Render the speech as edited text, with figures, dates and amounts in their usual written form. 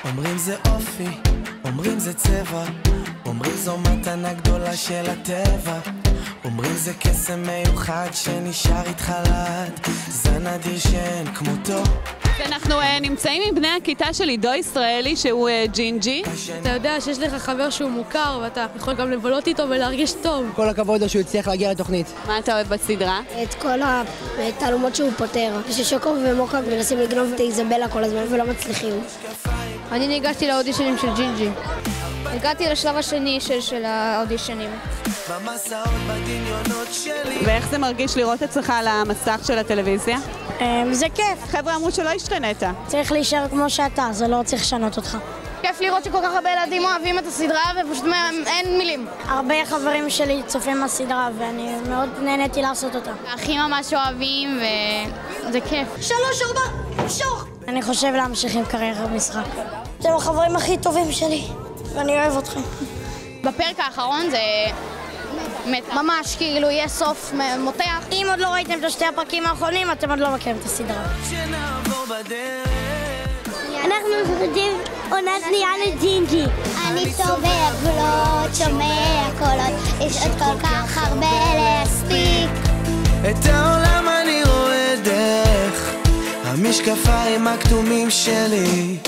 אומרים זה אופי, אומרים זה צבע, אומרים זו מתנה גדולה של הטבע, אומרים זה קסם מיוחד שנשאר איתך לעד, זה נדיר שאין כמותו. אנחנו נמצאים עם בני הכיתה של עידו ישראלי שהוא ג'ינג'י. אתה יודע שיש לך חבר שהוא מוכר ואתה יכול גם לבלות איתו ולהרגיש טוב. כל הכבוד לו שהוא הצליח להגיע לתוכנית. מה אתה אוהב בסדרה? את כל התעלומות שהוא פותר. ששוקו ומוקה מנסים לגנוב את איזבלה כל הזמן ולא מצליחים. אני ניגשתי לאודישנים של ג'ינג'י. הגעתי לשלב השני של האודישנים. ואיך זה מרגיש לראות אצלך על המסך של הטלוויזיה? זה כיף. חבר'ה אמרו שלא השתנית. צריך להישאר כמו שאתה, זה לא צריך לשנות אותך. כיף לראות שכל כך הרבה ילדים אוהבים את הסדרה ופשוט אין מילים. הרבה חברים שלי צופים בסדרה ואני מאוד נהניתי לעשות אותה. האחים ממש אוהבים וזה כיף. 3, 4, שוך! אני חושב להמשיך עם קריירה במשחק. אתם החברים הכי טובים שלי ואני אוהב אתכם. בפרק האחרון זה ממש כאילו יהיה סוף מותח. אם עוד לא ראיתם את שתי הפרקים האחרונים אתם עוד לא מכירים את הסדרה. אנחנו מפחדים עונה שנייה לג'ינג'י. אני סובב גבולות, שומע קולות, יש עוד כל כך הרבה להספיק. את העולם אני רואה דרך המשקפיים הכתומים שלי.